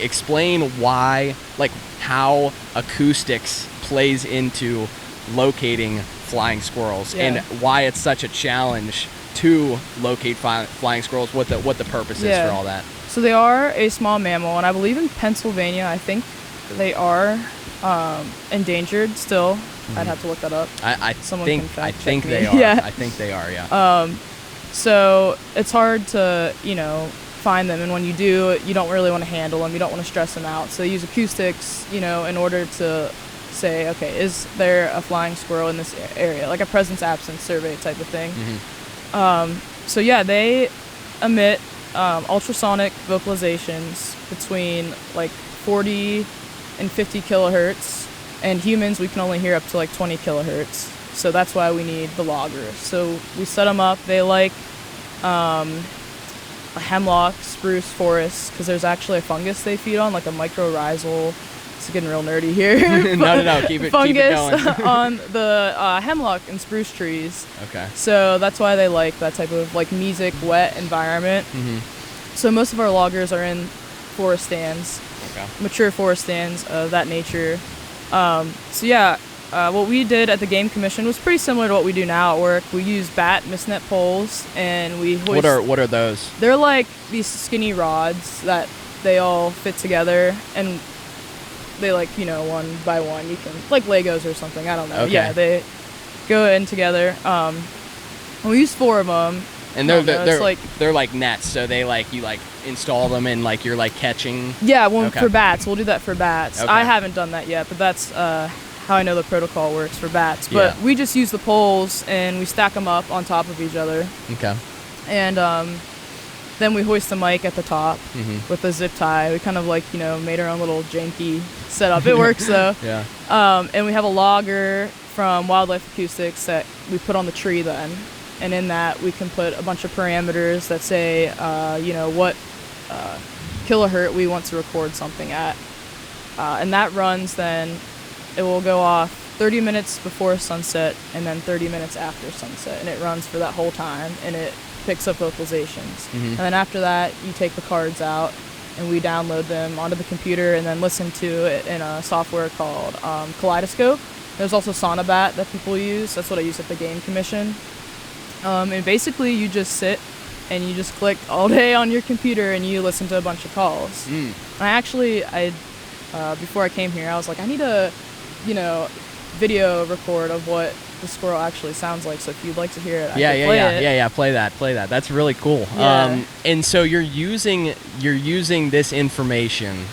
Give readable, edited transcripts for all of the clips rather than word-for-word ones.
explain why, like how acoustics plays into locating flying squirrels and why it's such a challenge to locate flying squirrels, what the purpose is for all that. So they are a small mammal, and I believe in Pennsylvania, I think they are endangered still. I'd have to look that up. I think they are. Yeah. I think they are, yeah. So it's hard to, find them, and when you do, you don't really want to handle them. You don't want to stress them out. So they use acoustics, in order to say, okay, is there a flying squirrel in this area? Like a presence-absence survey type of thing. So yeah, they emit ultrasonic vocalizations between like 40 and 50 kilohertz, and humans, we can only hear up to like 20 kilohertz. So that's why we need the loggers. So we set them up. They like a hemlock, spruce forest, because there's actually a fungus they feed on, like a mycorrhizal. It's getting real nerdy here. No, keep it fungus going. on the hemlock and spruce trees. Okay. So that's why they like that type of like mesic, wet environment. So most of our loggers are in forest stands, mature forest stands of that nature. So yeah, what we did at the Game Commission was pretty similar to what we do now at work. We use bat mistnet poles, and we hoist. What are those? They're like these skinny rods that they all fit together, and they like, one by one, you can, like Legos or something, I don't know. Okay. Yeah, they go in together. We use 4 of them. And they're like nets, so they like, you like install them and like you're like catching. Yeah, for bats, we'll do that for bats. Okay. I haven't done that yet, but that's how I know the protocol works for bats. But we just use the poles and we stack them up on top of each other. Okay. And then we hoist the mic at the top with a zip tie. We kind of like, made our own little janky setup. It works though. Yeah. And we have a logger from Wildlife Acoustics that we put on the tree then. And in that, we can put a bunch of parameters that say, what kilohertz we want to record something at. And that runs then, it will go off 30 minutes before sunset and then 30 minutes after sunset. And it runs for that whole time, and it picks up vocalizations. And then after that, you take the cards out, and we download them onto the computer and then listen to it in a software called Kaleidoscope. There's also Sonobat that people use. That's what I use at the Game Commission. And basically you just sit and you just click all day on your computer and you listen to a bunch of calls. And I before I came here, I was like, I need a, video record of what the squirrel actually sounds like. So if you'd like to hear it, I can play it. Play that. That's really cool. Yeah. And so you're using this information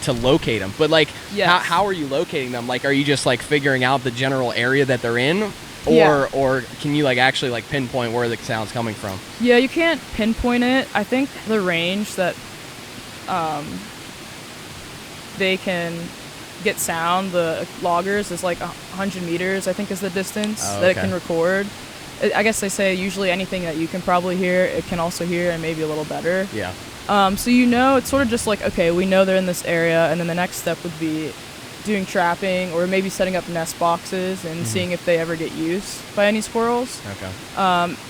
to locate them, but like, how are you locating them? Like, are you just like figuring out the general area that they're in? Or can you like actually like pinpoint where the sound's coming from? Yeah, you can't pinpoint it. I think the range that they can get sound, the loggers, is like 100 meters, I think is the distance that it can record. I guess they say usually anything that you can probably hear, it can also hear, and maybe a little better. Yeah. So it's sort of just like, okay, we know they're in this area, and then the next step would be doing trapping or maybe setting up nest boxes and seeing if they ever get used by any squirrels. Okay.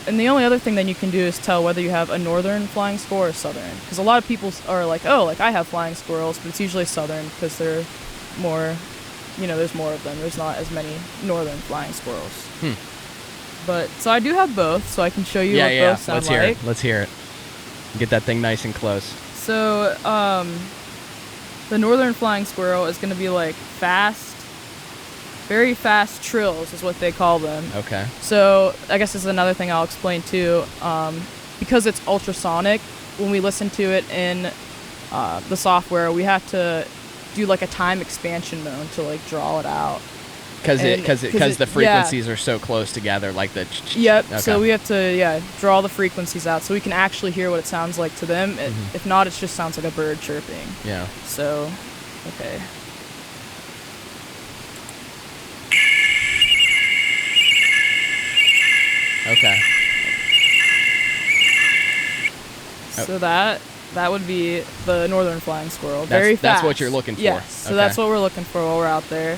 And the only other thing then you can do is tell whether you have a northern flying squirrel or southern. Because a lot of people are like, oh, like I have flying squirrels, but it's usually southern because they're more, there's more of them. There's not as many northern flying squirrels. But, so I do have both, so I can show you what both sound like. Let's hear it. Get that thing nice and close. So, the northern flying squirrel is going to be like very fast trills is what they call them. Okay. So I guess this is another thing I'll explain too. Because it's ultrasonic, when we listen to it in the software, we have to do like a time expansion mode to like draw it out. Because the frequencies are so close together, like the. Yep. Okay. So we have to draw the frequencies out so we can actually hear what it sounds like to them. If not, it just sounds like a bird chirping. Yeah. So, okay. Okay. So that would be the northern flying squirrel. Very fast. That's what you're looking for. Yes. So that's what we're looking for while we're out there.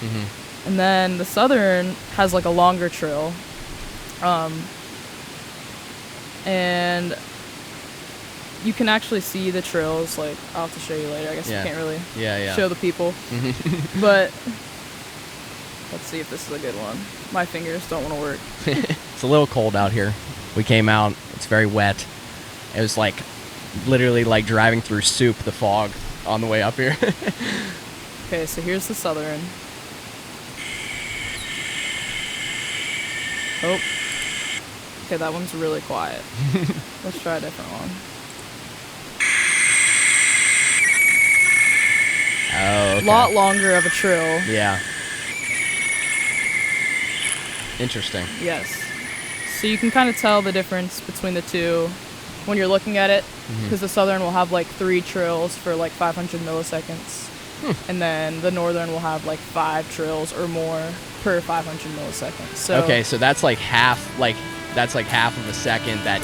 And then the southern has like a longer trill. And you can actually see the trills. Like, I'll have to show you later. I guess you can't really show the people. But let's see if this is a good one. My fingers don't want to work. It's a little cold out here. We came out. It's very wet. It was like literally like driving through soup, the fog on the way up here. Okay, so here's the southern. Oh. Okay, that one's really quiet. Let's try a different one. Oh, okay. A lot longer of a trill. Yeah. Interesting. Yes. So you can kind of tell the difference between the two when you're looking at it, because the southern will have like 3 trills for like 500 milliseconds. And then the northern will have like 5 trills or more per 500 milliseconds. So okay, so that's like half of a second. That